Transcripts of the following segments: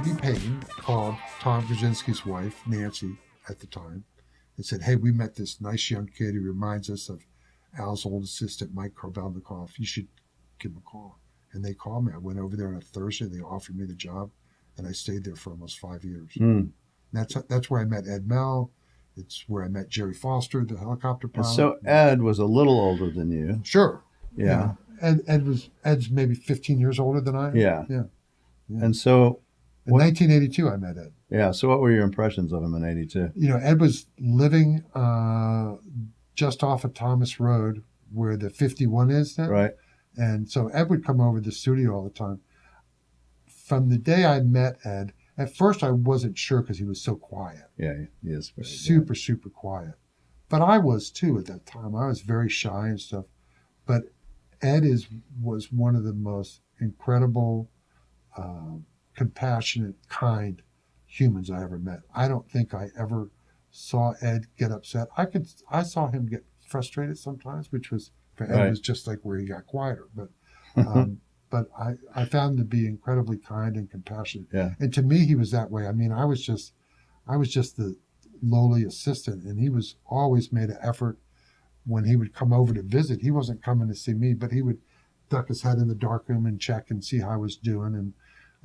Margie Payton called Tom Krasinski's wife, Nancy, at the time, and said, "Hey, we met this nice young kid who reminds us of Al's old assistant, Mike Korvelnikoff. You should give him a call." And they called me. I went over there on a Thursday. They offered me the job, and I stayed there for almost 5 years. Mm. That's where I met Ed Mell. It's where I met Jerry Foster, the helicopter pilot. And so Ed was a little older than you. Sure. Yeah. Ed's maybe 15 years older than I am. Yeah. Yeah. And so in 1982, I met Ed. Yeah. So what were your impressions of him in 82? Ed was living just off of Thomas Road where the 51 is then. Right. And so Ed would come over to the studio all the time. From the day I met Ed, at first I wasn't sure because he was so quiet. Yeah, he is very super quiet. But I was too at that time. I was very shy and stuff. But Ed was one of the most incredible, compassionate, kind humans I ever met. I don't think I ever saw Ed get upset. I saw him get frustrated sometimes, which was for Ed was just like where he got quieter. But but I found him to be incredibly kind and compassionate. Yeah. And to me, he was that way. I mean, I was just the lowly assistant, and he was always made an effort when he would come over to visit. He wasn't coming to see me, but he would duck his head in the darkroom and check and see how I was doing. And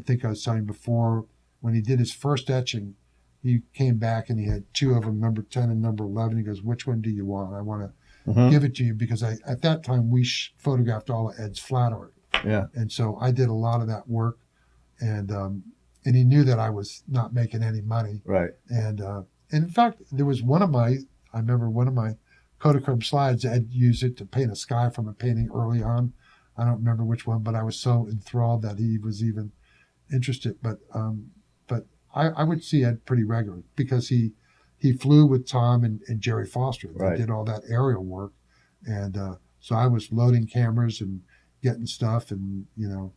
I think I was telling you before, when he did his first etching, he came back and he had two of them, number 10 and number 11. He goes, "Which one do you want? I want to give it to you," because at that time we photographed all of Ed's flat art. Yeah. And so I did a lot of that work, and he knew that I was not making any money. Right. And in fact, there was I remember one of my Kodachrome slides, Ed used it to paint a sky from a painting early on. I don't remember which one, but I was so enthralled that he was even interested. But I would see Ed pretty regularly because he flew with Tom and Jerry Foster. They did all that aerial work. And so I was loading cameras and getting stuff, and and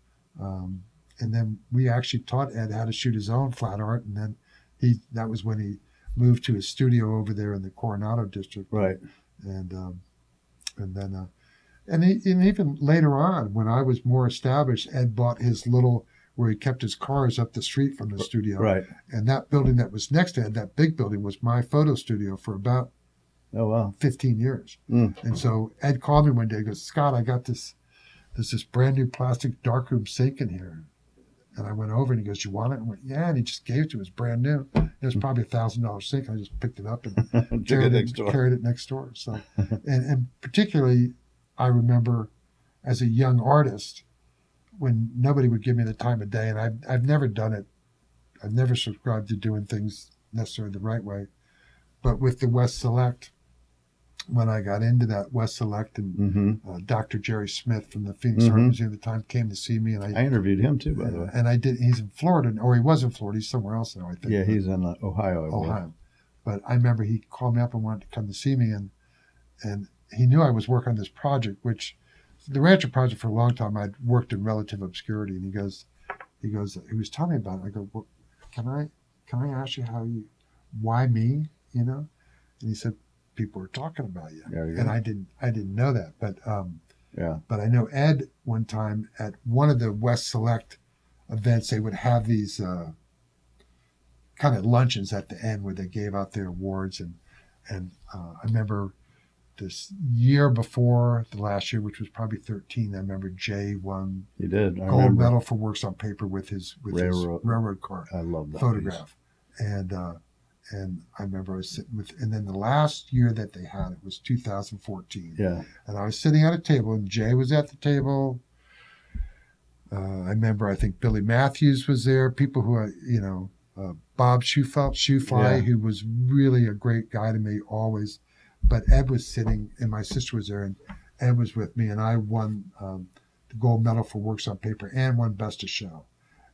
then we actually taught Ed how to shoot his own flat art, and then that was when he moved to his studio over there in the Coronado district. Right. And even later on, when I was more established, Ed bought his little where he kept his cars up the street from the studio. Right. And that building that was next to Ed, that big building, was my photo studio for about 15 years. Mm. And so Ed called me one day and goes, "Scott, I got this brand new plastic darkroom sink in here." And I went over and he goes, "You want it?" I went, "Yeah." And he just gave it to me. It was brand new. It was probably $1,000 sink. I just picked it up and carried it next door. So, and particularly, I remember as a young artist when nobody would give me the time of day, and I've never done it. I've never subscribed to doing things necessarily the right way. But with the West Select, when I got into that West Select, and Dr. Jerry Smith from the Phoenix Art Museum at the time came to see me, and I interviewed him too, by the way. And he's in Florida, or he was in Florida. He's somewhere else now, I think. Yeah, he's in Ohio. But I remember he called me up and wanted to come to see me, and he knew I was working on this project, which the Rancher project for a long time I'd worked in relative obscurity. And he was telling me about it. I go, "Well, can I ask you why me? And he said, "People are talking about you." And I didn't know that, but I know Ed one time at one of the West Select events, they would have these kind of luncheons at the end where they gave out their awards, and I remember this year before the last year, which was probably 13. I remember Jay won gold medal for works on paper with his railroad car. I love that photograph, and I remember I was sitting and then the last year that they had it was 2014. Yeah. And I was sitting at a table, and Jay was at the table. I remember, I think Billy Matthews was there, people who are, Bob Shoefly, who was really a great guy to me always. But Ed was sitting, and my sister was there, and Ed was with me, and I won the gold medal for works on paper and won Best of Show.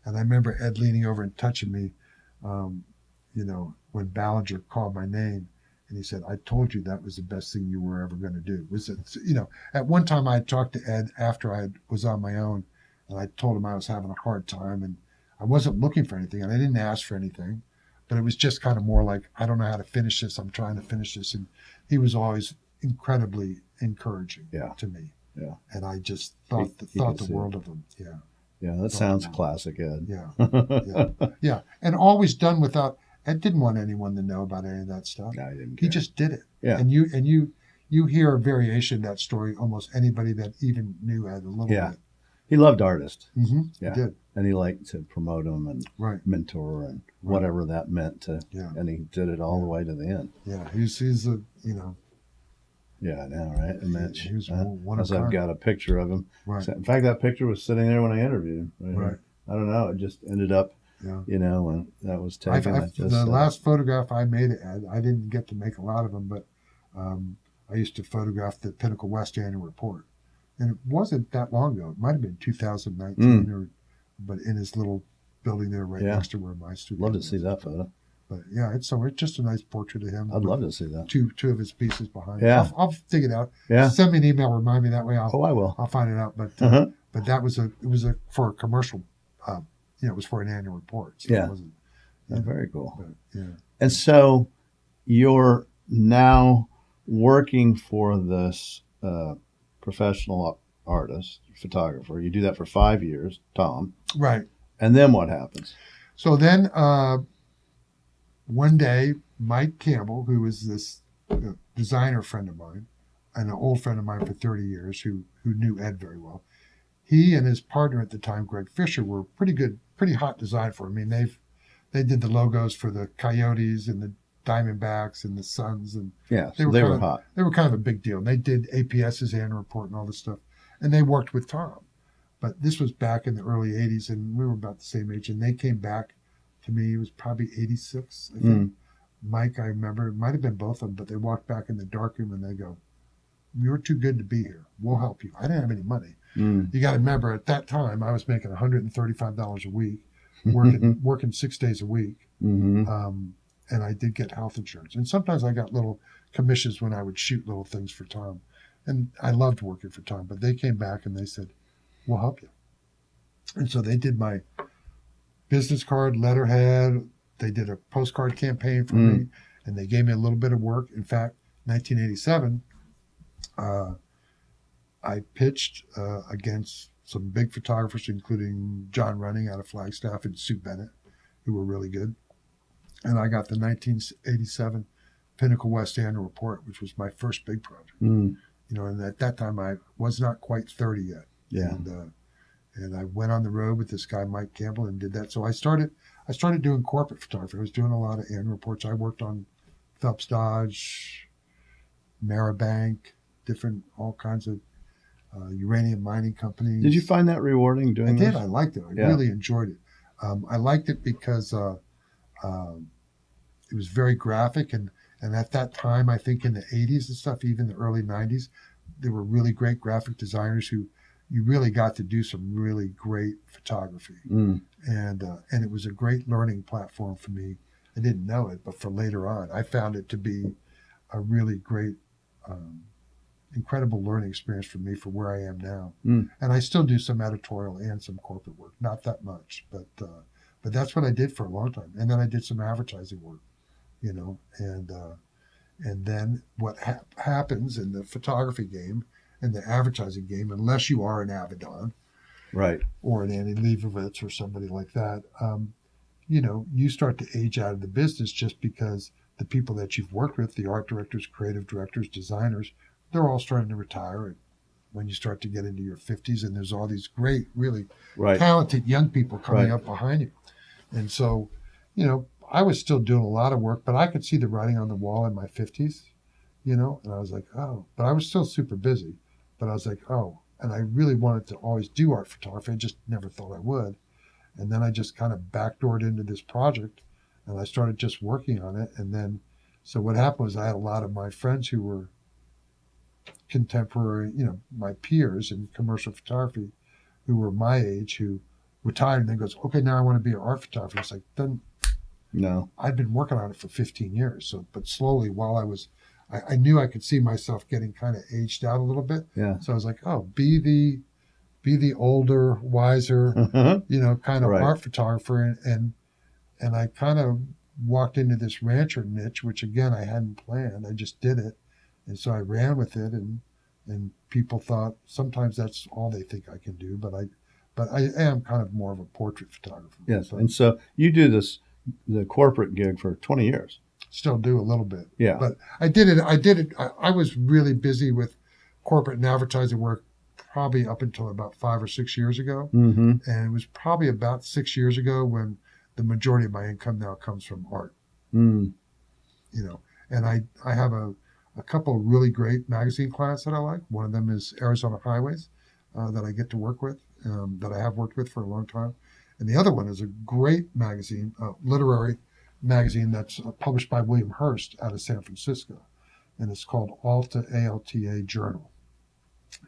And I remember Ed leaning over and touching me, when Ballinger called my name, and he said, "I told you that was the best thing you were ever going to do." At one time I talked to Ed after I was on my own, and I told him I was having a hard time, and I wasn't looking for anything, and I didn't ask for anything, but it was just kind of more like, "I don't know how to finish this. I'm trying to finish this." And he was always incredibly encouraging to me. Yeah. And I just thought the world of him. Yeah. Yeah, that sounds classic, Ed. Yeah, yeah, and always done without. Ed didn't want anyone to know about any of that stuff. No, I didn't He care. just did it. Yeah. And you hear a variation of that story. Almost anybody that even knew Ed a little bit. He loved artists. Mm-hmm. Yeah. He did. And he liked to promote them and mentor and whatever that meant to. Yeah. And he did it all the way to the end. Yeah, he's a Yeah, I know, right? And that's he was one of as I've got a picture of him. Right. In fact, that picture was sitting there when I interviewed him. Right. I don't know. It just ended up, when that was taken. The last photograph I made of Ed, I didn't get to make a lot of them, but I used to photograph the Pinnacle West Annual Report. And it wasn't that long ago. It might have been 2019 but in his little building there next to where my studio Love to see that photo. But yeah, it's just a nice portrait of him. I'd love to see that. Two of his pieces behind. Yeah, I'll dig it out. Yeah, send me an email, remind me that way. I will. I'll find it out. But but that was for a commercial. It was for an annual report. So it wasn't. Very cool. But, yeah. And so you're now working for this professional artist, photographer. You do that for 5 years, Tom. Right. And then what happens? So then one day, Mike Campbell, who was this designer friend of mine, and an old friend of mine for 30 years, who knew Ed very well, he and his partner at the time, Greg Fisher, were pretty hot design for him. I mean, they did the logos for the Coyotes and the Diamondbacks and the Suns, and they were hot. They were kind of a big deal. And they did APS's annual report and all this stuff, and they worked with Tom. But this was back in the early 80s, and we were about the same age. And they came back to me. It was probably 86, I think. Mike, I remember, it might have been both of them, but they walked back in the darkroom and they go, "You're too good to be here. We'll help you." I didn't have any money. You got to remember, at that time, I was making $135 a week, working 6 days a week. And I did get health insurance. And sometimes I got little commissions when I would shoot little things for Tom. And I loved working for Tom. But they came back and they said, "We'll help you." And so they did my business card, letterhead. They did a postcard campaign for me. And they gave me a little bit of work. In fact, 1987, I pitched against some big photographers, including John Running out of Flagstaff and Sue Bennett, who were really good. And I got the 1987 Pinnacle West Annual Report, which was my first big project. And at that time I was not quite 30 yet. Yeah. And I went on the road with this guy Mike Campbell and did that. So I started doing corporate photography. I was doing a lot of annual reports. I worked on Phelps Dodge, Marabank, all kinds of uranium mining companies. Did you find that rewarding doing this? I did. I liked it. I really enjoyed it. I liked it because it was very graphic, and at that time, I think in the 80s and stuff, even the early 90s, there were really great graphic designers who you really got to do some really great photography. And it was a great learning platform for me. I didn't know it, but for later on, I found it to be a really great, incredible learning experience for me for where I am now. And I still do some editorial and some corporate work, not that much, but that's what I did for a long time. And then I did some advertising work, and then what happens in the photography game and the advertising game, unless you are an Avedon, right, or an Annie Leibovitz or somebody like that, you start to age out of the business just because the people that you've worked with, the art directors, creative directors, designers, they're all starting to retire. And when you start to get into your 50s, and there's all these great, really talented young people coming up behind you. And so, I was still doing a lot of work, but I could see the writing on the wall in my 50s, and I was like, oh, but I was still super busy. But I was like, oh, and I really wanted to always do art photography. I just never thought I would. And then I just kind of backdoored into this project, and I started just working on it. And then, so what happened was I had a lot of my friends who were contemporary, my peers in commercial photography, who were my age, who retired, and then goes, okay, now I want to be an art photographer. It's like, then no, I'd been working on it for 15 years. So, but slowly, while I knew I could see myself getting kind of aged out a little bit. Yeah. So I was like, oh, be the older, wiser, kind of art photographer. And I kind of walked into this rancher niche, which again, I hadn't planned. I just did it. And so I ran with it, and people thought sometimes that's all they think I can do. But but I am kind of more of a portrait photographer. Yes. So And so you do the corporate gig for 20 years. still do a little bit. Yeah. But I did it. I was really busy with corporate and advertising work probably up until about 5 or 6 years ago. Mm-hmm. And it was probably about 6 years ago when the majority of my income now comes from art, Mm. And I have a couple of really great magazine clients that I like. One of them is Arizona Highways that I get to work with, that I have worked with for a long time. And the other one is a great magazine, literary magazine that's published by William Hearst out of San Francisco. And it's called Alta Journal,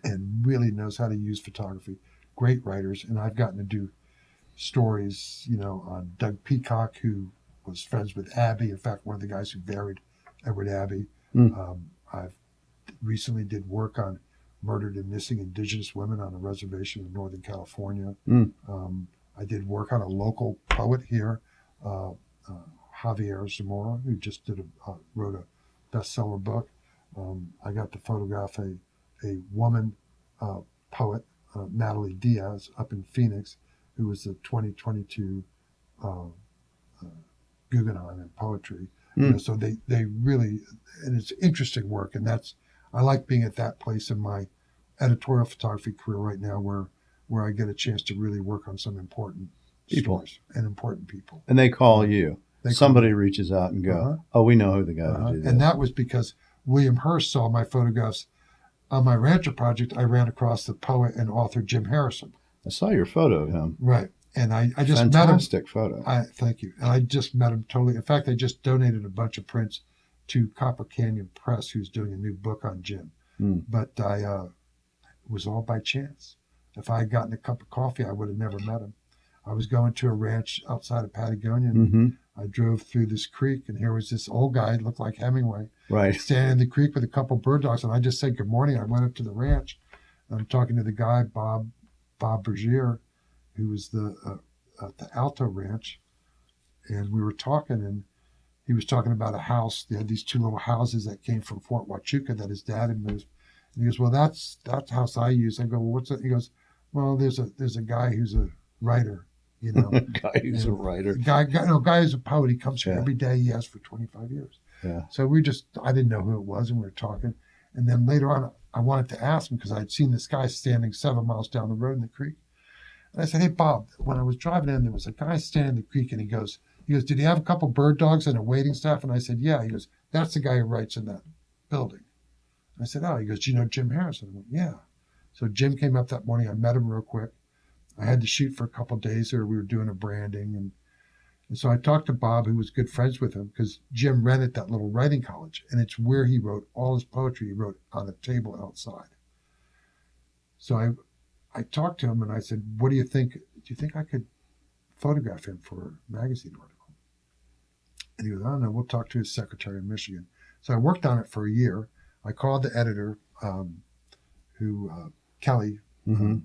and really knows how to use photography. Great writers. And I've gotten to do stories, on Doug Peacock, who was friends with Abbey. In fact, one of the guys who buried Edward Abbey. Mm. I've recently did work on murdered and missing indigenous women on a reservation in Northern California. Mm. I did work on a local poet here, Javier Zamora, who just wrote a bestseller book. I got to photograph a woman poet, Natalie Diaz, up in Phoenix, who was the 2022 Guggenheim in poetry. So they really, and it's interesting work, and I like being at that place in my editorial photography career right now where I get a chance to really work on some important stories and important people. And they call you. Somebody call me. reaches out and go, oh, we know who the guy who did this. And that was because William Hearst saw my photographs on my Rancher project. I ran across the poet and author Jim Harrison. I saw your photo of him. Right. And I just met him. Fantastic photo. Thank you. And I just met him totally. In fact, I just donated a bunch of prints to Copper Canyon Press, who's doing a new book on Jim. Mm. But it was all by chance. If I had gotten a cup of coffee, I would have never met him. I was going to a ranch outside of Patagonia, and Mm-hmm. I drove through this creek, and here was this old guy, looked like Hemingway, Right. standing in the creek with a couple bird dogs. And I just said good morning. I went up to the ranch. I'm talking to the guy, Bob Bergier, who was at the Alto Ranch, and we were talking, and he was talking about a house. They had these two little houses that came from Fort Huachuca that his dad had moved. And he goes, well, that's the house I use. I go, well, what's it? He goes, well, there's a guy who's a writer, Guy who's a writer. Guy who's a poet. He comes here every day. He has for 25 years. Yeah. So I didn't know who it was, and we were talking. And then later on, I wanted to ask him because I'd seen this guy standing 7 miles down the road in the creek. And I said, hey, Bob, when I was driving in, there was a guy standing in the creek, and he goes, did he have a couple bird dogs and a waiting staff? And I said, yeah. He goes, that's the guy who writes in that building. And I said, oh. He goes, do you know Jim Harrison? I went, yeah. So Jim came up that morning. I met him real quick. I had to shoot for a couple of days there. We were doing a branding. And so I talked to Bob, who was good friends with him, because Jim rented that little writing college, and it's where he wrote all his poetry. He wrote on a table outside. So I talked to him, and I said, what do you think? Do you think I could photograph him for a magazine article? And he goes, I don't know. We'll talk to his secretary in Michigan. So I worked on it for a year. I called the editor, Kelly, Mm-hmm.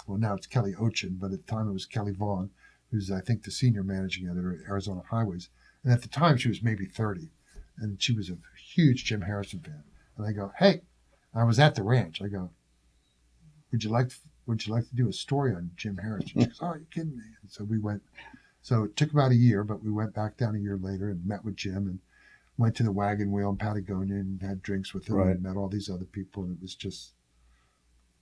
well, now it's Kelly Ochin, but at the time it was Kelly Vaughn, who's, I think, the senior managing editor at Arizona Highways. And at the time, she was maybe 30, and she was a huge Jim Harrison fan. And I go, hey, I was at the ranch. I go, would you like to do a story on Jim Harrison? She goes, oh, are you kidding me? And so we went. So it took about a year, but we went back down a year later and met with Jim and went to the Wagon Wheel in Patagonia and had drinks with him. Right. And met all these other people. And it was just,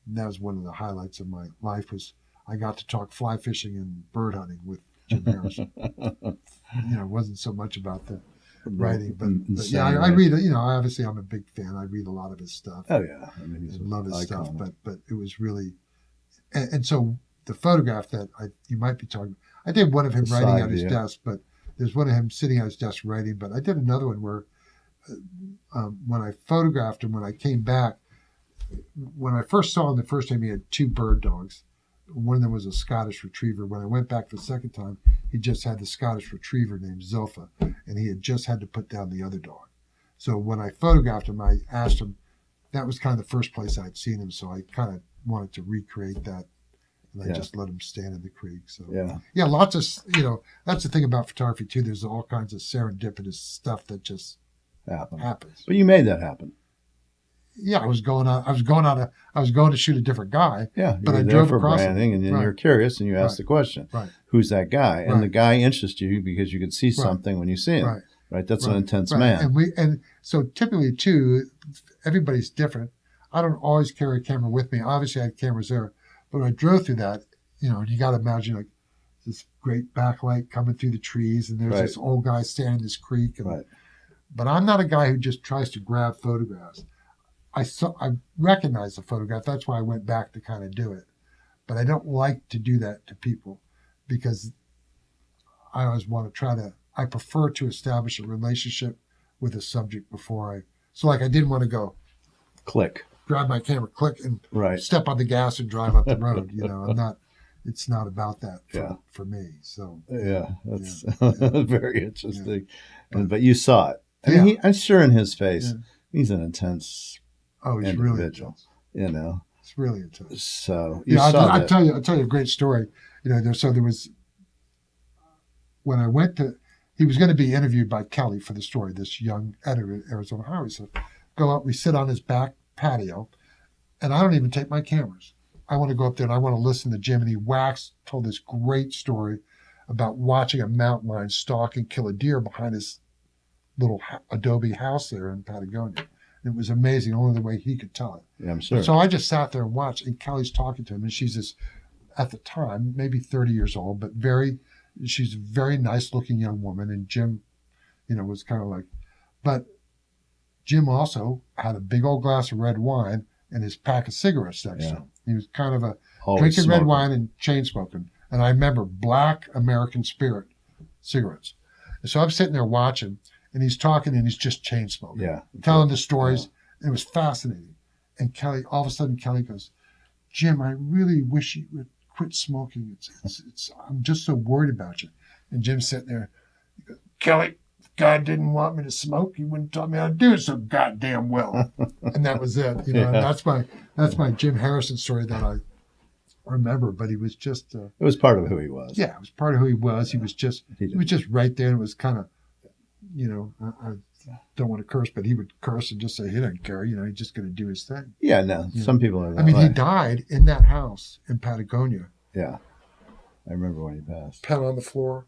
that was one of the highlights of my life, was I got to talk fly fishing and bird hunting with Jim Harrison. It wasn't so much about the writing, but yeah, I read, obviously I'm a big fan. I read a lot of his stuff. Oh, yeah. I mean, I love his stuff, but it was really, and so the photograph that you might be talking, I did one of him writing at his desk, but there's one of him sitting at his desk writing, but I did another one where when I photographed him, when I came back, when I first saw him the first time, he had two bird dogs. One of them was a Scottish Retriever. When I went back the second time, he just had the Scottish Retriever named Zilpha, and he had just had to put down the other dog. So when I photographed him, I asked him, that was kind of the first place I'd seen him, so I kind of wanted to recreate that, and I just let him stand in the creek. So yeah, lots of, that's the thing about photography too. There's all kinds of serendipitous stuff that just happens. But you made that happen. yeah, I was going to shoot a different guy. Yeah, but you're I there drove for across it. branding, and then Right. you're curious, and you ask Right. the question, Right. "Who's that guy?" And the Right. guy interests you because you could see Right. something when you see him. Right. Right? That's an Right. intense Right. man. And so typically too, everybody's different. I don't always carry a camera with me. Obviously, I had cameras there, but when I drove through that, you got to imagine like this great backlight coming through the trees, and there's Right. this old guy standing in this creek. And, Right. But I'm not a guy who just tries to grab photographs. I recognize the photograph. That's why I went back to kind of do it. But I don't like to do that to people because I always want to I prefer to establish a relationship with a subject before so like I didn't want to go Click. grab my camera, click, and Right. step on the gas and drive up the road. It's not about that for me. So Yeah, that's yeah. very interesting. Yeah. But you saw it. I mean, I'm sure in his face, he's an intense he's individual. really intense. It's really intense. So I'll tell you a great story. There was when I went to. He was going to be interviewed by Kelly for the story. This young editor at Arizona Highway. So go up. We sit on his back patio, and I don't even take my cameras. I want to go up there and I want to listen to Jim. And he told this great story about watching a mountain lion stalk and kill a deer behind his little adobe house there in Patagonia. And it was amazing, only the way he could tell it. Yeah, I'm sure. So I just sat there and watched, and Kelly's talking to him, and she's this, at the time, maybe 30 years old, but she's a very nice looking young woman. And Jim, was kind of like, but Jim also had a big old glass of red wine and his pack of cigarettes next to him. He was kind of drinking red wine and chain smoking. And I remember Black American Spirit cigarettes. And so I'm sitting there watching, and he's talking, and he's just chain smoking, telling the stories. Yeah. And it was fascinating. And Kelly, all of a sudden, Kelly goes, "Jim, I really wish you would quit smoking. I'm just so worried about you." And Jim's sitting there, he goes, "Kelly, if God didn't want me to smoke, he wouldn't tell me how to do it so goddamn well." And that was it. And that's my Jim Harrison story that I remember. But he was just it was part of who he was. Yeah, it was part of who he was. He was just right there. And it was kind of, I don't want to curse, but he would curse and just say he didn't care. He's just going to do his thing. Yeah, no. Some people are that way. He died in that house in Patagonia. Yeah. I remember when he passed. Pen on the floor,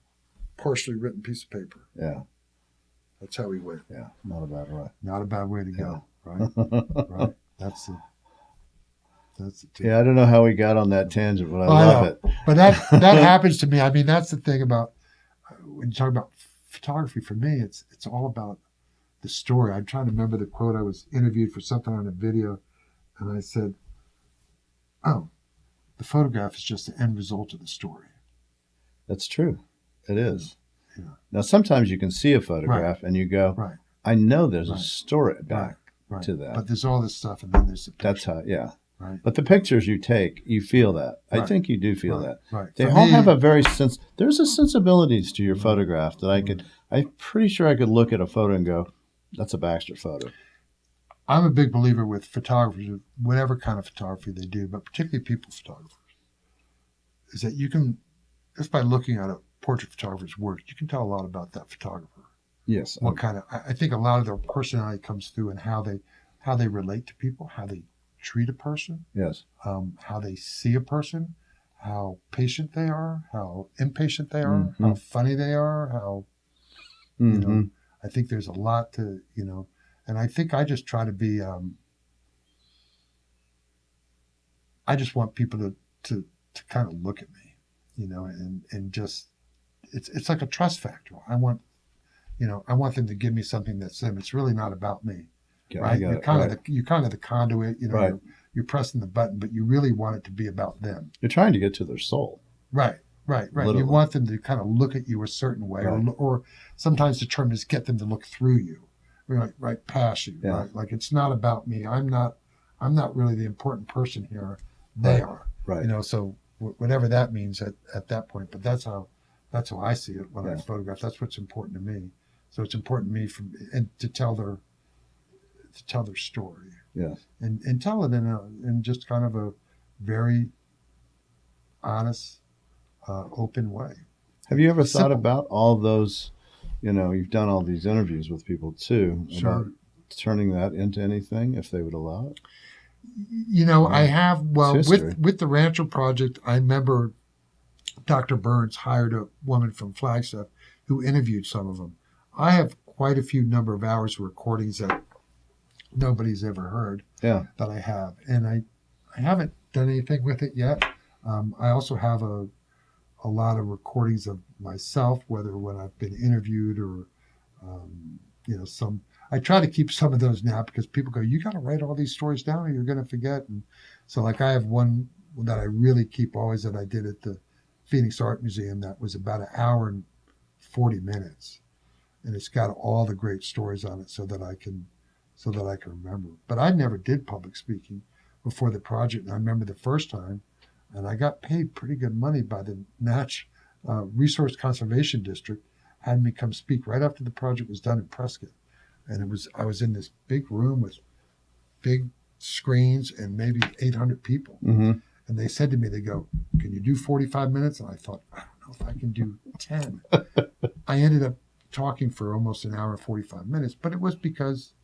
partially written piece of paper. Yeah. That's how he went. Yeah. Not a bad way. Not a bad way to go. Right? Right. That's the Yeah, I don't know how we got on that tangent, but I love it. But that happens to me. I mean, that's the thing about when you talk about photography. For me, it's all about the story. I'm trying to remember the quote. I was interviewed for something on a video, and I said, "Oh, the photograph is just the end result of the story." That's true. It is. Yeah. Now, sometimes you can see a photograph and you go, "I know there's a story back to that." But there's all this stuff, and then there's the picture. That's how, yeah. Right. But the pictures you take, you feel that. I think you do feel that. Right. They all have a very there's a sensibilities to your photograph that I'm pretty sure I could look at a photo and go, "That's a Baxter photo." I'm a big believer with photographers, whatever kind of photography they do, but particularly people photographers, is that you can, just by looking at a portrait photographer's work, you can tell a lot about that photographer. Yes. I think a lot of their personality comes through in how they relate to people, how they treat a person. Yes. How they see a person, how patient they are, how impatient they are, how funny they are, how, I think there's a lot to, and I think I just try to be, I just want people to kind of look at me, and just, it's like a trust factor. I want them to give me something that's them. It's really not about me. Right? You're kind of the conduit, you're pressing the button, but you really want it to be about them. You're trying to get to their soul. Right. Literally. You want them to kind of look at you a certain way, or sometimes the term is get them to look through you, right past you. Yeah. Right? Like it's not about me. I'm not really the important person here. They are. Right. So whatever that means at that point. But that's how I see it when I photograph. That's what's important to me. So it's important to me to tell their story. Yes. And tell it in just kind of a very honest, open way. Have you ever thought about all those, you've done all these interviews with people too. Sure. turning that into anything if they would allow it? I have, well, It's history. with the Rancho Project, I remember Dr. Burns hired a woman from Flagstaff who interviewed some of them. I have quite a few number of hours of recordings that nobody's ever heard Yeah. that I have. And I haven't done anything with it yet. I also have a lot of recordings of myself, whether when I've been interviewed or, I try to keep some of those now because people go, you got to write all these stories down or you're going to forget. And so like I have one that I really keep always that I did at the Phoenix Art Museum that was about an hour and 40 minutes. And it's got all the great stories on it so that I can remember. But I never did public speaking before the project. And I remember the first time, and I got paid pretty good money by the Natch Resource Conservation District, had me come speak right after the project was done in Prescott. And I was in this big room with big screens and maybe 800 people. Mm-hmm. And they said to me, they go, can you do 45 minutes? And I thought, I don't know if I can do 10. I ended up talking for almost an hour and 45 minutes, but it was because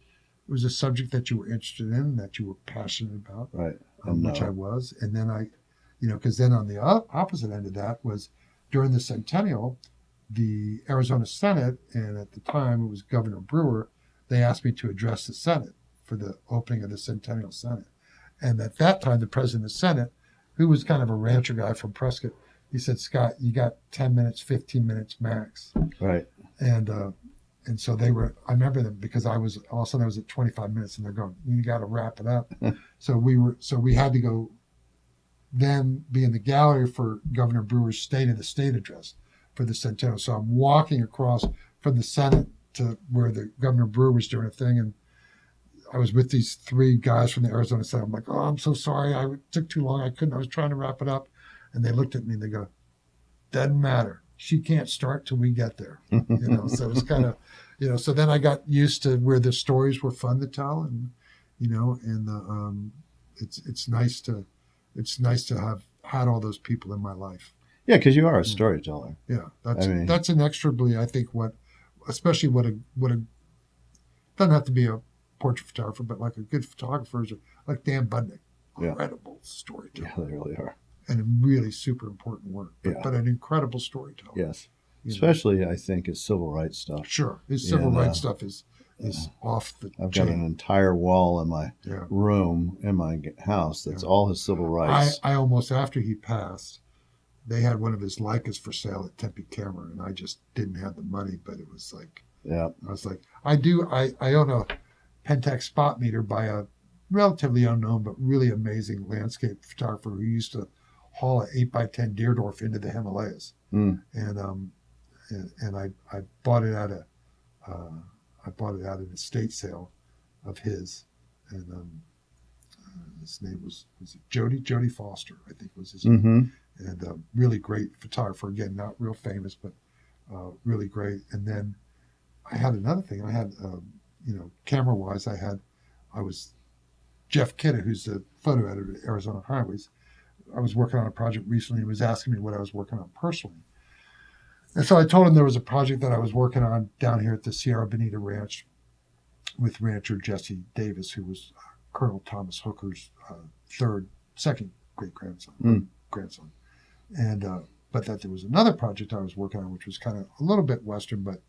it was a subject that you were interested in, that you were passionate about, Right. which I was. And then because then on the opposite end of that was during the centennial, the Arizona Senate, and at the time it was Governor Brewer, they asked me to address the Senate for the opening of the Centennial Senate. And at that time, the president of the Senate, who was kind of a rancher guy from Prescott, he said, Scott, you got 10 minutes, 15 minutes max. Right. And so they were, I remember them because all of a sudden I was at 25 minutes and they're going, you got to wrap it up. So we had to go then be in the gallery for Governor Brewer's State of the State address for the Centennial. So I'm walking across from the Senate to where the Governor Brewer was doing a thing. And I was with these three guys from the Arizona Senate. I'm like, oh, I'm so sorry. I took too long. I was trying to wrap it up. And they looked at me and they go, doesn't matter. She can't start till we get there. So it's kind of, so then I got used to where the stories were fun to tell. And, it's nice to have had all those people in my life. Yeah, because you are a storyteller. Yeah, that's inexorably, I think, especially what a doesn't have to be a portrait photographer, but like a good photographer is like Dan Budnick, incredible storyteller. Yeah, they really are. And really super important work, but an incredible storyteller. Yes, especially I think his civil rights stuff. Sure, his civil rights stuff is off the I've chain. got an entire wall in my room in my house that's all his civil rights. I almost, after he passed, they had one of his Leicas for sale at Tempe Camera, and I just didn't have the money, but it was like, I was like, I own a Pentax spot meter by a relatively unknown but really amazing landscape photographer who used to haul an 8x10 Deerdorf into the Himalayas. And I bought it at an estate sale of his, and his name was it Jody Foster, I think was his name. And really great photographer, again, not real famous, but really great. And then I had another thing. I had, camera wise, I was Jeff Kidda, who's the photo editor at Arizona Highways. I was working on a project recently. He was asking me what I was working on personally. And so I told him there was a project that I was working on down here at the Sierra Bonita Ranch with rancher Jesse Davis, who was Colonel Thomas Hooker's second great-grandson. Grandson. And but that there was another project I was working on, which was kind of a little bit Western, but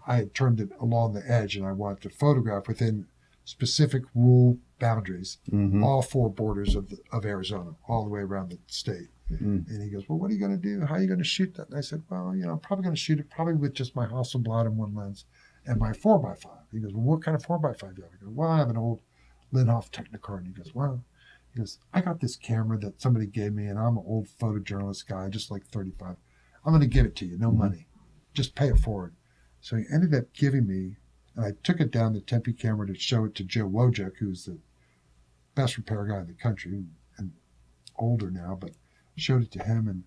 I had turned it along the edge, and I wanted to photograph within specific rule boundaries, all four borders of Arizona, all the way around the state. And he goes, well, what are you going to do? How are you going to shoot that? And I said, well, I'm probably going to shoot it probably with just my Hasselblad and one lens and my 4x5. He goes, well, what kind of 4x5 do you have? I go, well, I have an old Linhof Technicolor. And he goes, well, I got this camera that somebody gave me, and I'm an old photojournalist guy, just like 35. I'm going to give it to you, no money. Just pay it forward. So he ended up giving me, and I took it down to Tempe Camera to show it to Joe Wojak, who's the best repair guy in the country, and older now, but showed it to him, and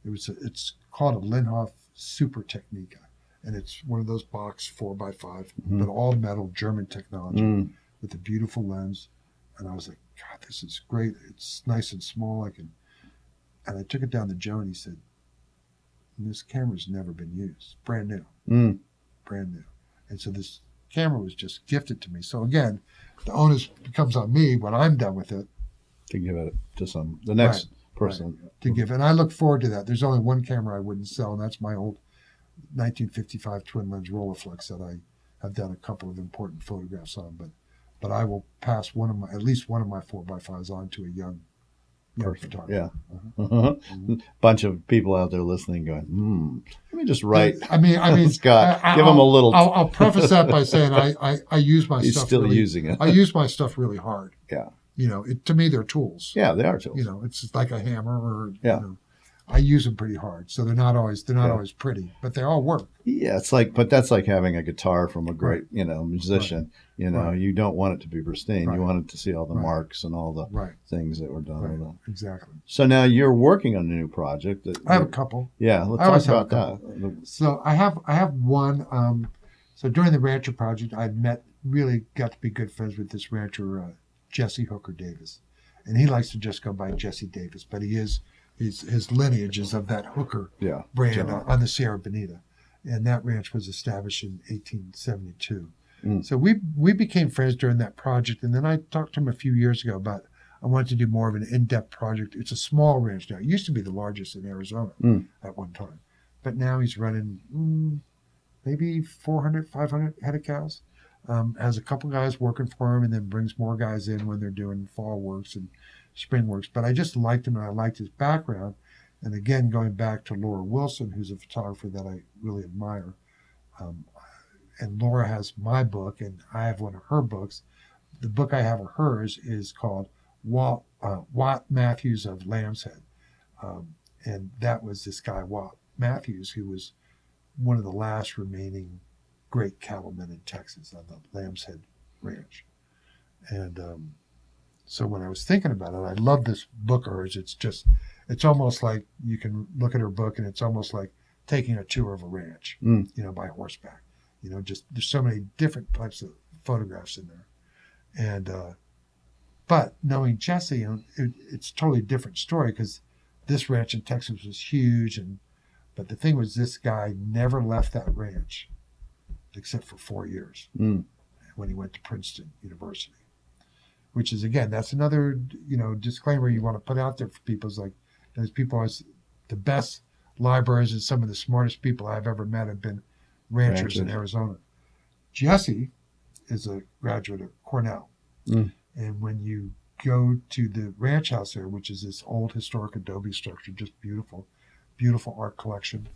it's called a Linhof Super Technica, and it's one of those box 4x5, but all metal German technology with a beautiful lens. And I was like, God, this is great. It's nice and small. And I took it down to Joe, and he said, this camera's never been used. Brand new. Brand new. And so this camera was just gifted to me. So again, the onus becomes on me when I'm done with it To give it to the next person. to give. And I look forward to that. There's only one camera I wouldn't sell, and that's my old 1955 twin lens Rolleiflex that I have done a couple of important photographs on. But I will pass at least one of my 4x5s on to a young photographer. Yeah. Mm-hmm. Bunch of people out there listening going, let me just write. I mean, Scott, give him a little. I'll preface that by saying I use my He's stuff. still really, using it. I use my stuff really hard. Yeah. To me, they're tools. Yeah, they are tools. It's like a hammer or, Yeah. I use them pretty hard. So they're not always pretty, but they all work. Yeah, but that's like having a guitar from a great, musician. Right. You don't want it to be pristine. Right. You want it to see all the Right. marks and all the things that were done with it. Exactly. So now you're working on a new project. I have a couple. Yeah, let's talk about that. So I have one. So during the Rancher project, I really got to be good friends with this rancher, Jesse Hooker Davis, and he likes to just go by Jesse Davis, but his lineage is of that Hooker brand on the Sierra Bonita, and that ranch was established in 1872. So we became friends during that project, and then I talked to him a few years ago about I wanted to do more of an in-depth project. It's a small ranch now. It used to be the largest in Arizona at one time, but now he's running maybe 400, 500 head of cows. Has a couple guys working for him, and then brings more guys in when they're doing fall works and spring works. But I just liked him, and I liked his background. And again, going back to Laura Wilson, who's a photographer that I really admire. And Laura has my book, and I have one of her books. The book I have of hers is called Watt Matthews of Lamb's Head. And that was this guy, Watt Matthews, who was one of the last remaining great cattlemen in Texas on the Lamb's Head Ranch. And so when I was thinking about it, I love this book of hers. It's almost like you can look at her book, and it's almost like taking a tour of a ranch, by horseback. Just there's so many different types of photographs in there. And but knowing Jesse, it's a totally different story, because this ranch in Texas was huge, but the thing was, this guy never left that ranch except for 4 years when he went to Princeton University, which is, again, that's another, disclaimer you want to put out there for people. Is like, those people are the best libraries, and some of the smartest people I've ever met have been ranchers in Arizona. Jesse is a graduate of Cornell. And when you go to the ranch house there, which is this old historic adobe structure, just beautiful art collection,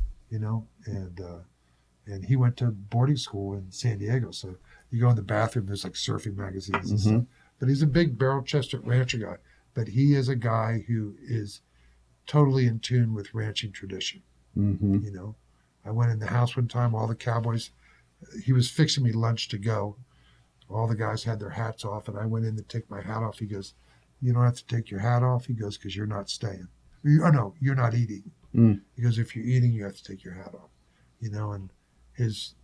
and he went to boarding school in San Diego. So you go in the bathroom, there's like surfing magazines and stuff. But he's a big barrel-chested rancher guy. But he is a guy who is totally in tune with ranching tradition. I went in the house one time, all the cowboys, he was fixing me lunch to go. All the guys had their hats off, and I went in to take my hat off. He goes, "You don't have to take your hat off." He goes, "Because you're not staying." No, you're not eating. He goes, "If you're eating, you have to take your hat off." And his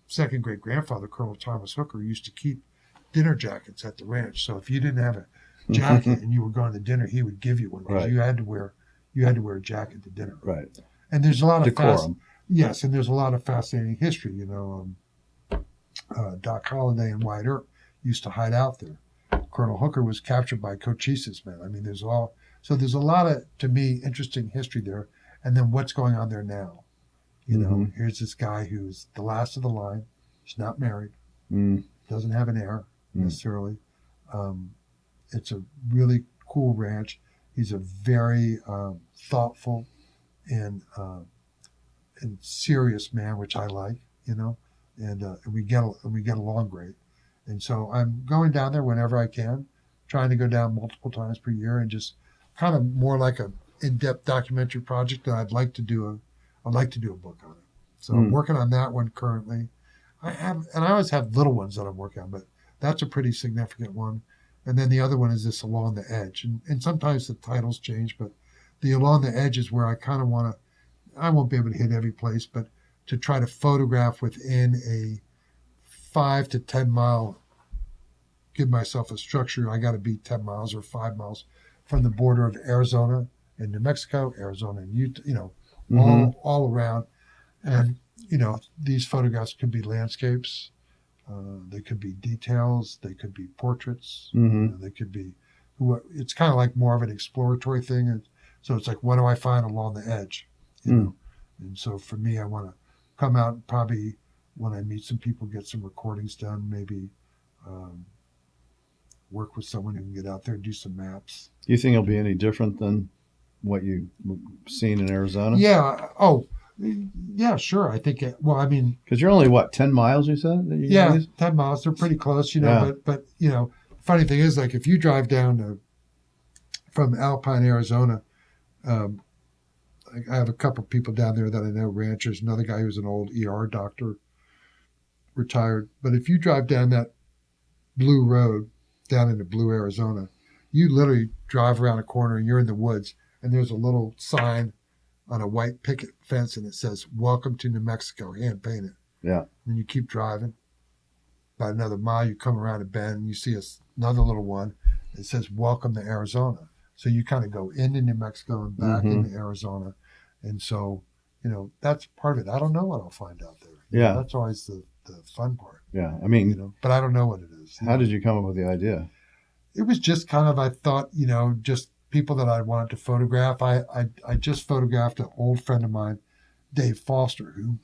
second great grandfather, Colonel Thomas Hooker, used to keep dinner jackets at the ranch. So if you didn't have a jacket and you were going to dinner, he would give you one, because you had to wear a jacket to dinner. Right. And there's a lot of decorum. And there's a lot of fascinating history. Doc Holliday and Wyatt Earp used to hide out there. Colonel Hooker was captured by Cochise's men. I mean, there's a lot of, to me, interesting history there. And then what's going on there now? Here's this guy who's the last of the line. He's not married. Doesn't have an heir necessarily. It's a really cool ranch. He's a very thoughtful and serious man, which I like. And we get along great. And so I'm going down there whenever I can, trying to go down multiple times per year, and just kind of more like a in-depth documentary project that I'd like to do a book on it. So I'm working on that one currently. I always have little ones that I'm working on, but that's a pretty significant one. And then the other one is this Along the Edge. And sometimes the titles change, but the Along the Edge is where I kind of want to, I won't be able to hit every place, but to try to photograph within a 5 to 10 mile, give myself a structure. I got to be 10 miles or 5 miles from the border of Arizona and New Mexico, Arizona and Utah, all around. And, these photographs could be landscapes, They could be details. They could be portraits. Mm-hmm. They could be. It's kind of like more of an exploratory thing. And so it's like, what do I find along the edge? You know. And so for me, I want to come out and probably when I meet some people, get some recordings done. Maybe work with someone who can get out there and do some maps. Do you think it'll be any different than what you've seen in Arizona? Yeah. Oh, yeah, sure. I think, well, I mean, because you're only what, 10 miles, you said? That yeah, 10 miles. They're pretty close, you know, Yeah. but, you know, funny thing is, like, if you drive down from Alpine, Arizona, I have a couple people down there that I know, ranchers, another guy who's an old ER doctor, retired. But if you drive down that blue road down into Blue, Arizona, you literally drive around a corner and you're in the woods, and there's a little sign on a white picket fence, and it says, "Welcome to New Mexico," hand painted. Yeah. And you keep driving. About another mile, you come around a bend, and you see another little one. It says, "Welcome to Arizona." So you kind of go into New Mexico and back into Arizona. And so, you know, that's part of it. I don't know what I'll find out there. Yeah. That's always the fun part. Yeah. I mean, you know, but I don't know what it is. How did you come up with the idea? It was just kind of, I thought, you know, just people that I wanted to photograph. I just photographed an old friend of mine, Dave Foster, who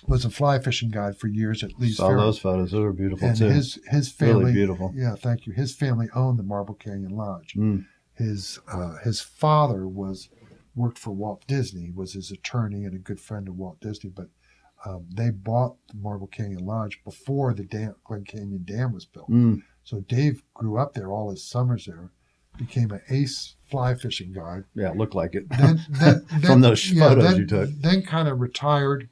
was a fly fishing guide for years at Lee's Saw Ferry. those photos. Those were beautiful And too. his family, really beautiful. Yeah, thank you. His family owned the Marble Canyon Lodge. Mm. His father worked for Walt Disney, was his attorney and a good friend of Walt Disney. But they bought the Marble Canyon Lodge before the Glen Canyon Dam was built. Mm. So Dave grew up there all his summers there, became an ace fly fishing guide. Yeah, it looked like it. Then From those photos you took. Then kind of retired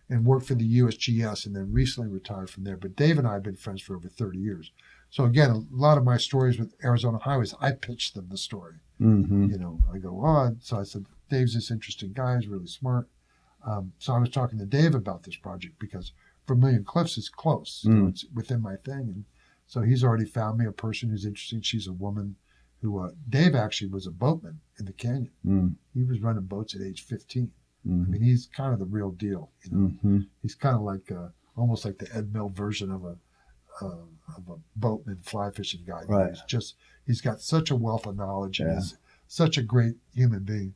and worked for the USGS, and then recently retired from there. But Dave and I have been friends for over 30 years. So again, a lot of my stories with Arizona Highways, I pitched them the story. Mm-hmm. You know, I go on. So I said, Dave's this interesting guy. He's really smart. So I was talking to Dave about this project because Vermilion Cliffs is close. You know, it's within my thing. And so he's already found me a person who's interesting. She's a woman who, Dave actually was a boatman in the canyon. Mm. He was running boats at age 15. Mm-hmm. I mean, he's kind of the real deal. You know, Mm-hmm. he's kind of like almost like the Ed Mell version of a boatman fly fishing guy. Right. He's got such a wealth of knowledge and Yeah. he's such a great human being.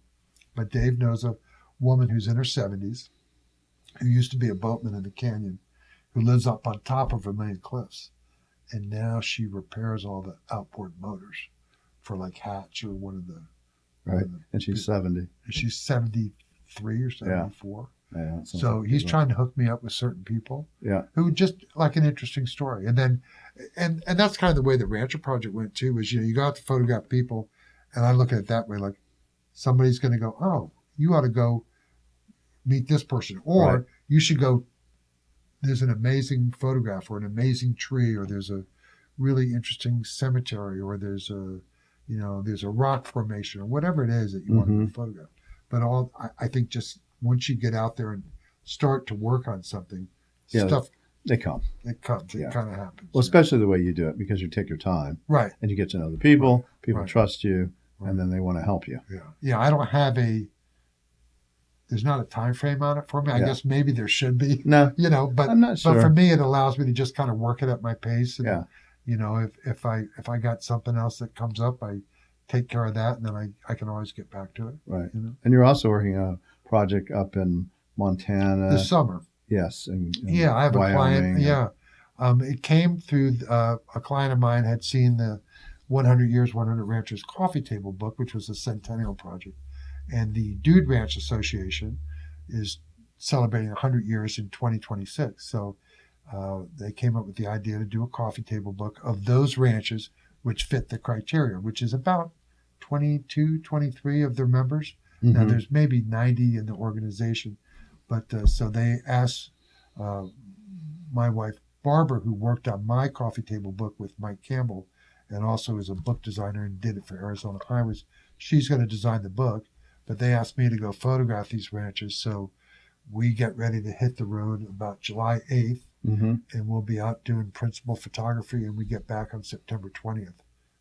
But Dave knows a woman who's in her 70s who used to be a boatman in the canyon, who lives up on top of Vermilion Cliffs, and now she repairs all the outboard motors for like Hatch or one of the. Right. And she's 70. She's 73 or 74. Yeah. So he's trying to hook me up with certain people. Yeah. Who just like an interesting story. And then, and that's kind of the way the Rancher Project went too, is, you know, you got to photograph people, and I look at it that way, like somebody's going to go, oh, you ought to go meet this person, or Right. you should go, there's an amazing photograph or an amazing tree, or there's a really interesting cemetery, or there's a rock formation, or whatever it is that you want to photograph. But I think just once you get out there and start to work on something, stuff, they come. it comes. It Yeah. kind of happens. Well, especially the way you do it, because you take your time Right. and you get to know the people. People Right. trust you, Right. and then they want to help you. Yeah. Yeah. I don't have there's not a time frame on it for me. I Yeah. guess maybe there should be, No, you know, but I'm not sure. But for me, it allows me to just kind of work it at my pace. And, Yeah. you know, if I got something else that comes up, I take care of that, and then I can always get back to it. Right. You know, And you're also working on a project up in Montana. this summer. Yes. And Yeah, I have a Wyoming. client. Yeah. It came through a client of mine had seen the 100 Years, 100 Ranchers coffee table book, which was a centennial project. And the Dude Ranch Association is celebrating 100 years in 2026. So they came up with the idea to do a coffee table book of those ranches which fit the criteria, which is about 22, 23 of their members. Mm-hmm. Now, there's maybe 90 in the organization. But so they asked my wife, Barbara, who worked on my coffee table book with Mike Campbell and also is a book designer and did it for Arizona Highways. She's going to design the book, but they asked me to go photograph these ranches. So we get ready to hit the road about July 8th, Mm-hmm. and we'll be out doing principal photography, and we get back on September 20th.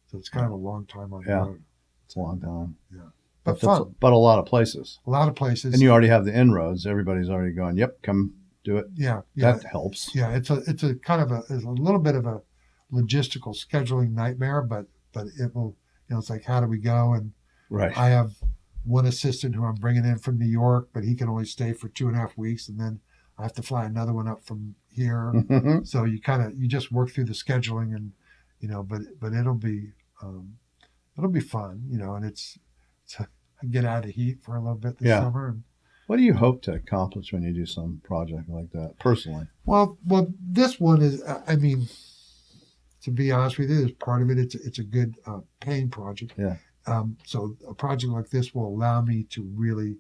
So it's kind of a long time on the Yeah. road. It's a long time. Yeah. But But fun. but a lot of places. A lot of places. And you already have the inroads. Everybody's already gone, yep, come do it. Yeah, yeah, That helps. yeah. It's a kind of it's a little bit of a logistical scheduling nightmare, but it will. It's like, how do we go? And Right. I have one assistant who I'm bringing in from New York, but he can only stay for 2.5 weeks, and then I have to fly another one up from here. So you just work through the scheduling, and but it'll be fun, and it's I get out of the heat for a little bit this summer. And, what do you hope to accomplish when you do some project like that, personally? Well, this one is, I mean, to be honest with you, as part of it, it's a good paying project. Yeah. So a project like this will allow me to really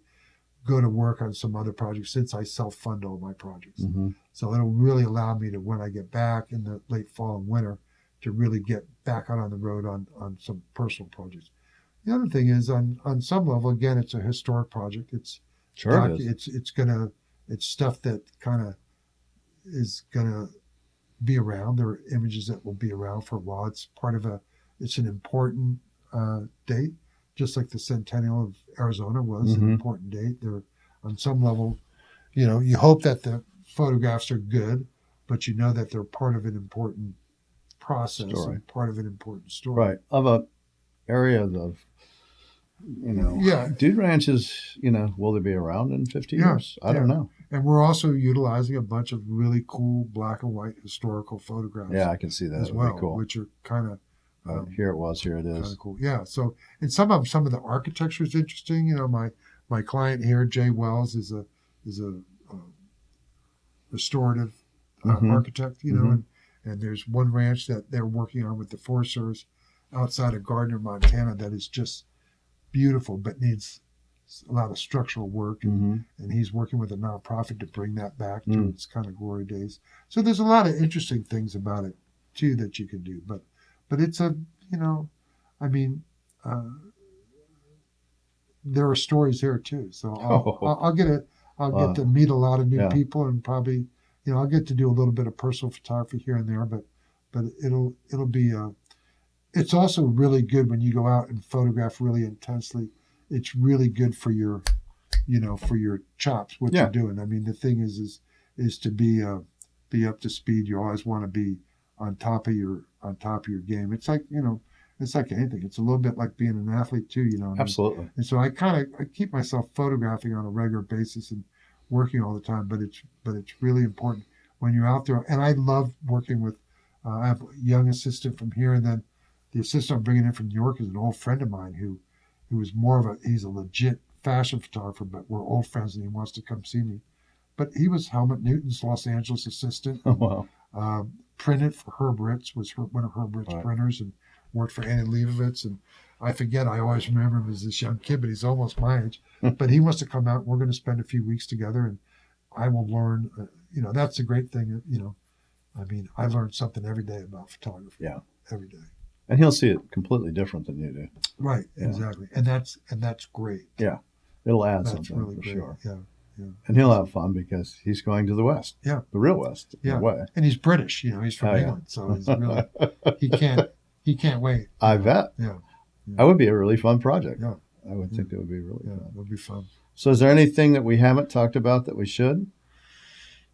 go to work on some other projects since I self-fund all my projects. Mm-hmm. So it'll really allow me to, when I get back in the late fall and winter, to really get back out on the road on some personal projects. The other thing is, on some level, again, it's a historic project. It's Sure it is. It's stuff that kind of is gonna be around. There are images that will be around for a while. It's an important date, just like the centennial of Arizona was an important date. There, on some level, you hope that the photographs are good, but you know that they're part of an important process and part of an important story. Right. Of a area of, dude ranches, will they be around in 50 years? I don't know. And we're also utilizing a bunch of really cool black and white historical photographs. Yeah, I can see that as well, cool. which are kind of here it is. Kind of cool. Yeah. So, and some of the architecture is interesting. My client here, Jay Wells, is a restorative architect. And there's one ranch that they're working on with the Forest Service outside of Gardner, Montana, that is just beautiful, but needs a lot of structural work. And he's working with a nonprofit to bring that back to its kind of glory days. So there's a lot of interesting things about it too that you can do. But it's there are stories there too. So I'll get to meet a lot of new people, and probably, I'll get to do a little bit of personal photography here and there, but it'll be it's also really good when you go out and photograph really intensely. It's really good for your, for your chops, what you're doing. I mean, the thing is to be up to speed. You always want to be on top of your game. It's like, it's like anything. It's a little bit like being an athlete too, Absolutely. And so I keep myself photographing on a regular basis and working all the time, but it's really important when you're out there. And I love working with, I have a young assistant from here, and then the assistant I'm bringing in from New York is an old friend of mine who is he's a legit fashion photographer, but we're old friends, and he wants to come see me. But he was Helmut Newton's Los Angeles assistant. Oh, wow. Printed for Herb Ritts, was one of Herb Ritts' printers, and worked for Annie Leibovitz. And I always remember him as this young kid, but he's almost my age. But he wants to come out. We're going to spend a few weeks together, and I will learn. That's a great thing. I mean, I learn something every day about photography. Yeah, every day. And he'll see it completely different than you do. Right, exactly, and that's great. Yeah, it'll add something really for great. Sure. Yeah. And he'll have fun because he's going to the West. Yeah, the real West. In a way. And he's British. He's from England, so he's really he can't wait. I bet. Yeah. That would be a really fun project. Yeah, I would think it would be really fun. It would be fun. So, is there anything that we haven't talked about that we should?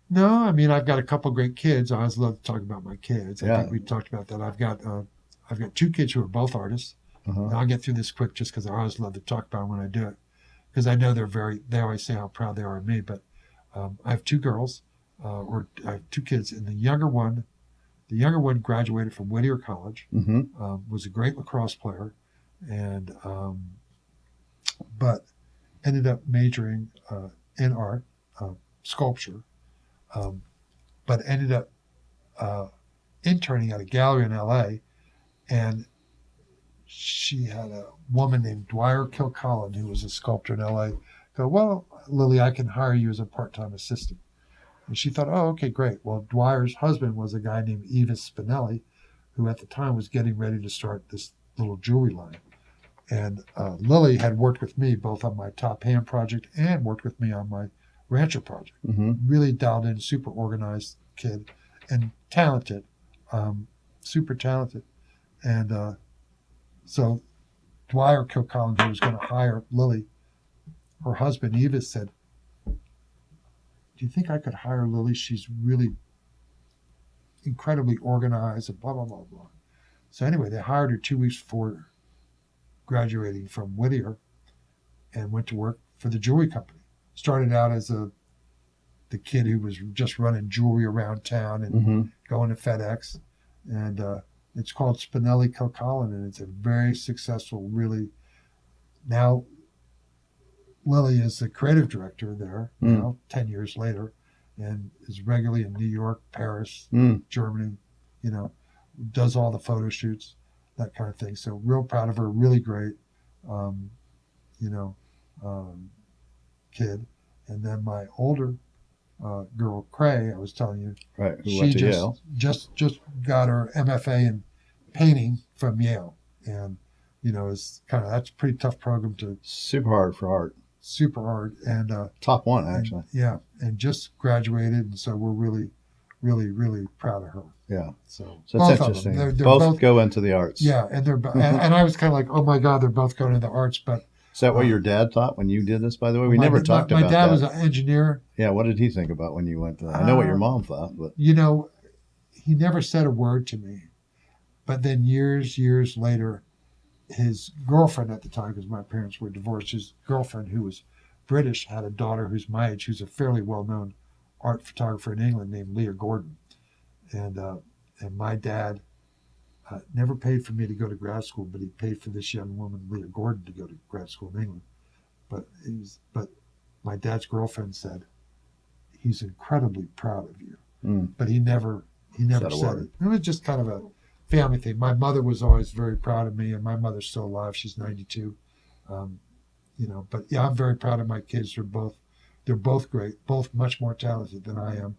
No, I mean, I've got a couple great kids. I always love to talk about my kids. I think we talked about that. I've got 2 kids who are both artists. And I'll get through this quick just because I always love to talk about them when I do it, because I know they always say how proud they are of me. But I have 2 girls, or I have 2 kids, and the younger one graduated from Whittier College, was a great lacrosse player, and but ended up majoring in art, sculpture, but ended up interning at a gallery in LA, and she had a woman named Dwyer Kilcullen, who was a sculptor in LA, go, "Well, Lily, I can hire you as a part-time assistant." And she thought, "Oh, okay, great." Well, Dwyer's husband was a guy named Evis Spinelli, who at the time was getting ready to start this little jewelry line. And Lily had worked with me both on my Top Hand project and worked with me on my Rancher project. Really dialed in, super organized kid, and talented, super talented. And so Dwyer Kilcullen, who was going to hire Lily, her husband Evis said, do you think I could hire Lily? She's really incredibly organized and blah, blah, blah, blah. So anyway, they hired her 2 weeks before graduating from Whittier and went to work for the jewelry company. Started out as the kid who was just running jewelry around town and going to FedEx. And it's called Spinelli Kilcullen, and it's a very successful, really. Now, Lily is the creative director there, 10 years later, and is regularly in New York, Paris, Germany, does all the photo shoots, that kind of thing. So real proud of her, really great, kid. And then my older girl, Cray, I was telling you, right, who she went to Yale. just got her MFA in painting from Yale, and it's that's a pretty tough program to. Super hard for art. Super hard, and top one actually. And just graduated, and so we're really, really, really proud of her. Yeah. So it's interesting. They're both go into the arts. Yeah, and they're and I was kind of like, oh my God, they're both going into the arts, but. Is that what your dad thought when you did this, by the way? We never talked about that. My dad was an engineer. Yeah, what did he think about when you went to that? I know what your mom thought, but... He never said a word to me. But then years later, his girlfriend at the time, because my parents were divorced, his girlfriend, who was British, had a daughter who's my age, who's a fairly well-known art photographer in England named Leah Gordon. And my dad... never paid for me to go to grad school, but he paid for this young woman, Leah Gordon, to go to grad school in England. But my dad's girlfriend said, he's incredibly proud of you. But he never said it. It was just kind of a family thing. My mother was always very proud of me, and my mother's still alive. She's 92. But yeah, I'm very proud of my kids. They're both great, both much more talented than I am,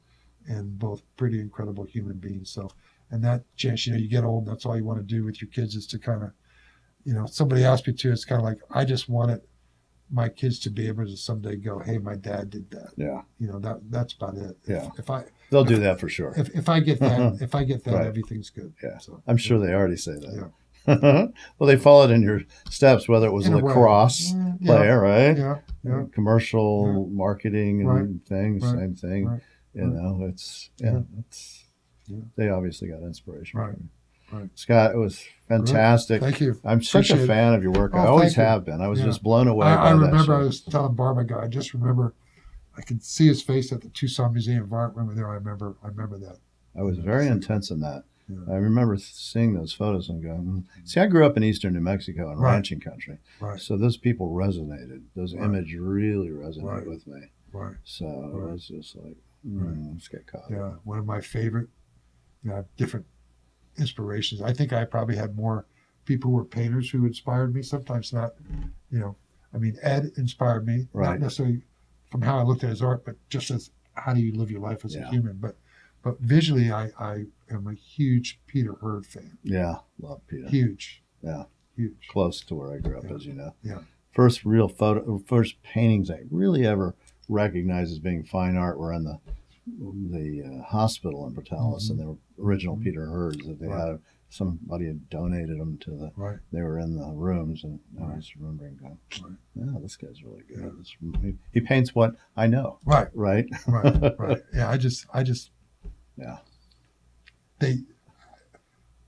and both pretty incredible human beings. So. And that chance, you get old, and that's all you want to do with your kids is to kind of, somebody asked me to, it's kind of like, I just wanted my kids to be able to someday go, hey, my dad did that. Yeah. That's about it. Yeah. They'll do that for sure. If I get that, right. Everything's good. Yeah. So, I'm sure they already say that. Yeah. Well, they followed in your steps, whether it was a lacrosse player, right? Yeah. Commercial marketing and things, same thing. Right. It's they obviously got inspiration. Right. Scott, it was fantastic. Thank you. I'm such a fan of your work. I always have been. I was just blown away by that. I remember I was telling Barb, I just remember I can see his face at the Tucson Museum of Art when we were there. I remember that. I was very intense in that. Yeah. I remember seeing those photos and going, see, I grew up in eastern New Mexico in ranching country. Right. So those people resonated. Those images really resonated with me. Right. So it was just like, let's get caught. Yeah. One of my favorite, different inspirations. I think I probably had more people who were painters who inspired me. Sometimes not, Ed inspired me, not necessarily from how I looked at his art, but just as how do you live your life as a human. But visually, I am a huge Peter Hurd fan. Yeah, love Peter. Huge. Yeah. Huge. Close to where I grew up, as you know. Yeah. First paintings I really ever recognized as being fine art were in the hospital in Portales, and they were original Peter Hurds that they had. Somebody had donated them to the. They were in the rooms, and I was remembering going, "Yeah, this guy's really good. Yeah. He paints what I know." Right. Yeah, I just. Yeah.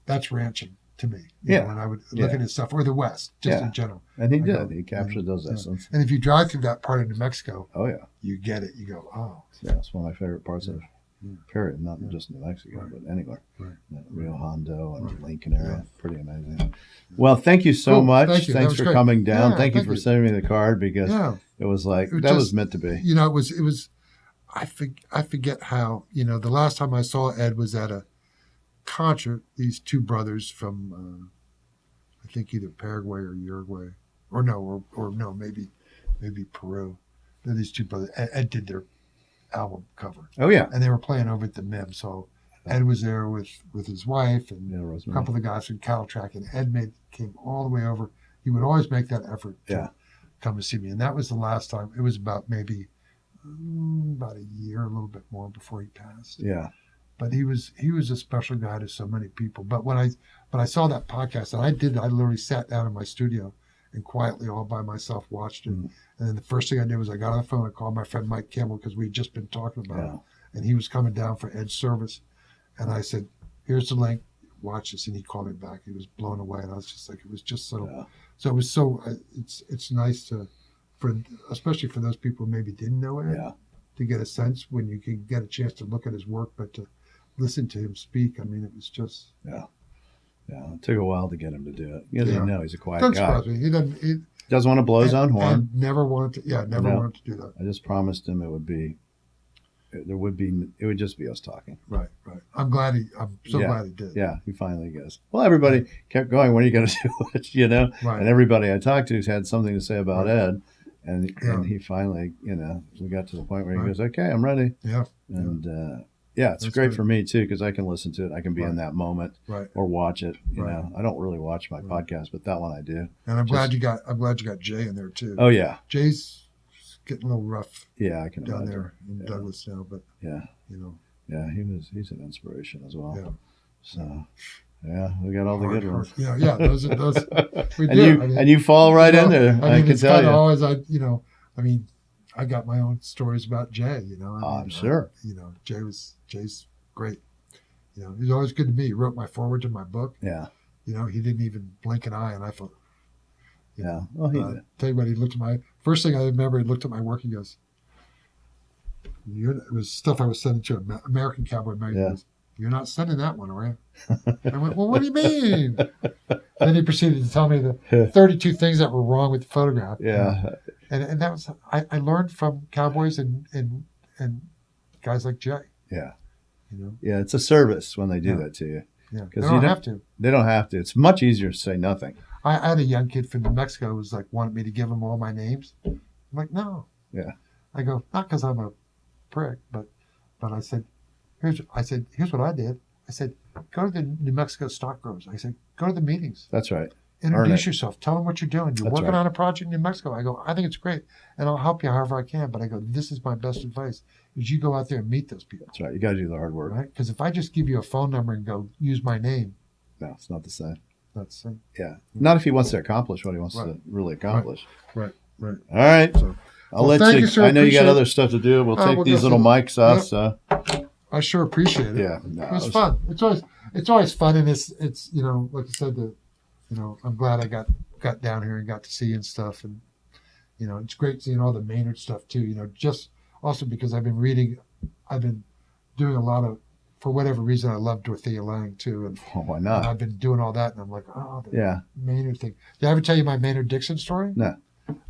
That's ranching to me. You know, when I would look at his stuff, or the West, just in general. And he did. He captured those essence. And if you drive through that part of New Mexico, you get it. You go, oh. Yeah, it's one of my favorite parts of period, not just New Mexico, but anywhere. That Rio Hondo and Lincoln area. Pretty amazing. Well, thank you so much. Thanks for coming down. Thank you for sending me the card, because it was like, that was meant to be. It was, I forget how, the last time I saw Ed was at a concert. These two brothers from, I think either Paraguay or Uruguay, or no, maybe Peru. They're these two brothers. Ed did their album cover. Oh yeah, and they were playing over at the MIM. So Ed was there with his wife and a couple of the guys from Caltrack, and Ed came all the way over. He would always make that effort to come and see me, and that was the last time. It was about maybe about a year, a little bit more before he passed. Yeah. But he was a special guy to so many people. But when I saw that podcast, and I literally sat down in my studio and quietly all by myself watched it. Mm. And then the first thing I did was I got on the phone and called my friend Mike Campbell because we'd just been talking about it. And he was coming down for Ed's service. And I said, here's the link, watch this. And he called me back. He was blown away. And I was just like, it was just so it was so, it's nice especially for those people who maybe didn't know Ed, to get a sense when you can get a chance to look at his work, but to listen to him speak. I mean, it was just. Yeah. It took a while to get him to do it. He doesn't know. He's a quiet Don't guy. surprise me. He doesn't want to blow his own horn. And never wanted to. Yeah, never wanted to do that. I just promised him it would just be us talking. Right. I'm so glad he did. Yeah, he finally goes. Well, everybody kept going, when are you going to do it? Right. And everybody I talked to has had something to say about Ed. And he finally, we got to the point where he goes, okay, I'm ready. Yeah. And it's That's great good. for me too, because I can listen to it. I can be in that moment or watch it. You know, I don't really watch my podcast, but that one I do. And I'm glad you got Jay in there too. Oh yeah. Jay's getting a little rough. Yeah, I can down imagine. there in Douglas now, but yeah, he's an inspiration as well. Yeah. So we got all the good ones. Yeah, those we And do. And you fall right in there. I can it's tell you. Always, I got my own stories about Jay. I'm sure. Jay's great. He's always good to me. He wrote my foreword to my book. Yeah. He didn't even blink an eye, and I thought. Yeah. Well, he did. Tell you what, he looked at my first thing I remember. He looked at my work. He goes, it was stuff I was sending to American Cowboy magazine. Yeah. Goes, you're not sending that one, are you? I went, well, what do you mean? Then he proceeded to tell me the 32 things that were wrong with the photograph. Yeah. And that was I learned from cowboys and guys like Jay. Yeah. Yeah, it's a service when they do that to you. Yeah. They don't have to. They don't have to. It's much easier to say nothing. I had a young kid from New Mexico who was like wanted me to give him all my names. I'm like, no. Yeah. I go, not because I'm a prick, but I said, here's what I did. I said, go to the New Mexico stock growers. I said, go to the meetings. That's right. Introduce yourself. Tell them what you're doing. You're That's working right. on a project in New Mexico. I go, I think it's great, and I'll help you however I can. But I go, this is my best advice: is you go out there and meet those people. That's right. You got to do the hard work. Right? Because if I just give you a phone number and go use my name, no, it's not the same. Not the same. Yeah, not if he wants to accomplish what he wants to really accomplish. Right. All right. So, I'll let thank you. you, sir. I know you got Appreciate other stuff to do. We'll take we'll these go little through mics off. Yep. So I sure appreciate it. yeah, no, It was fun. It's always fun, and it's like I said, I'm glad I got down here and got to see you and stuff, and it's great seeing all the Maynard stuff too. Just also because I've been doing a lot of, for whatever reason, I love Dorothea Lange too, and why not? I've been doing all that, and I'm like, Yeah. Maynard thing. Did I ever tell you my Maynard Dixon story? No.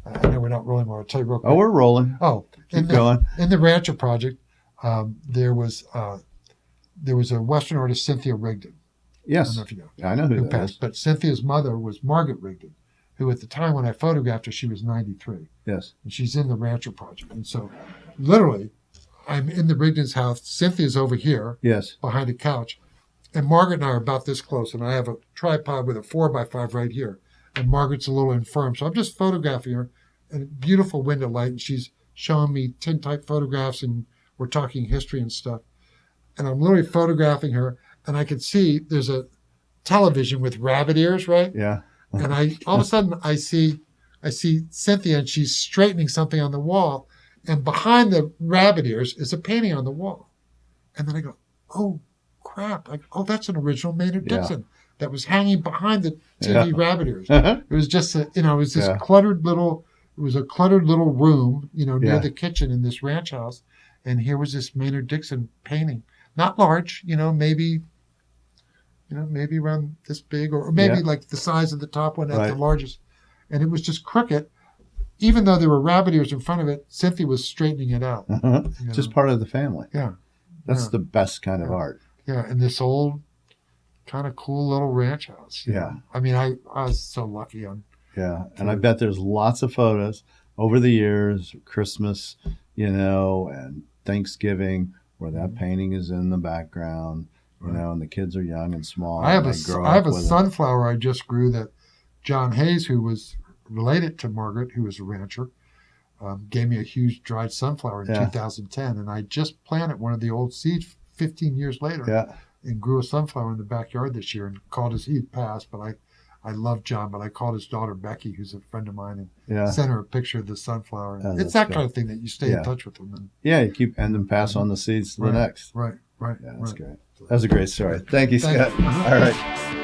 I know we're not rolling more. I'll tell you real quick. Oh, we're rolling. Oh, Keep going. In the Rancher project, there was a Western artist, Cynthia Rigdon. I don't Yes, know if you know. I know who Who that passed. is. But Cynthia's mother was Margaret Rigdon, who at the time when I photographed her, she was 93. Yes. And she's in the Rancher project. And so literally, I'm in the Rigdon's house. Cynthia's over here Yes. behind a couch. And Margaret and I are about this close. And I have a tripod with a 4x5 right here. And Margaret's a little infirm. So I'm just photographing her in a beautiful window light. And she's showing me tintype photographs. And we're talking history and stuff. And I'm literally photographing her. And I could see there's a television with rabbit ears, right? Yeah. And all of a sudden I see Cynthia, and she's straightening something on the wall, and behind the rabbit ears is a painting on the wall. And then I go, oh crap! That's an original Maynard Dixon that was hanging behind the TV rabbit ears. It was just it was this cluttered little. It was a cluttered little room, near the kitchen in this ranch house, and here was this Maynard Dixon painting, not large, maybe around this big, or maybe like the size of the top one at the largest. And it was just crooked. Even though there were rabbit ears in front of it, Cynthia was straightening it out. Just part of the family. Yeah. That's the best kind of art. Yeah, and this old, kind of cool little ranch house. Yeah. I mean, I was so lucky on. Yeah, and I bet there's lots of photos over the years, Christmas, and Thanksgiving, where that painting is in the background. And the kids are young and small. I have a sunflower I just grew that John Hayes, who was related to Margaret, who was a rancher, gave me a huge dried sunflower in 2010. And I just planted one of the old seeds 15 years later and grew a sunflower in the backyard this year, and called his, he passed, but I I love John, but I called his daughter Becky, who's a friend of mine, and Yeah. sent her a picture of the sunflower. Oh, And it's that's that kind of thing that you stay Yeah. in touch with them. And, Yeah, you keep and then pass on the seeds to the next. Right. Yeah, that's right. great. That was a great story. Thank you, Thank Scott. you. All right.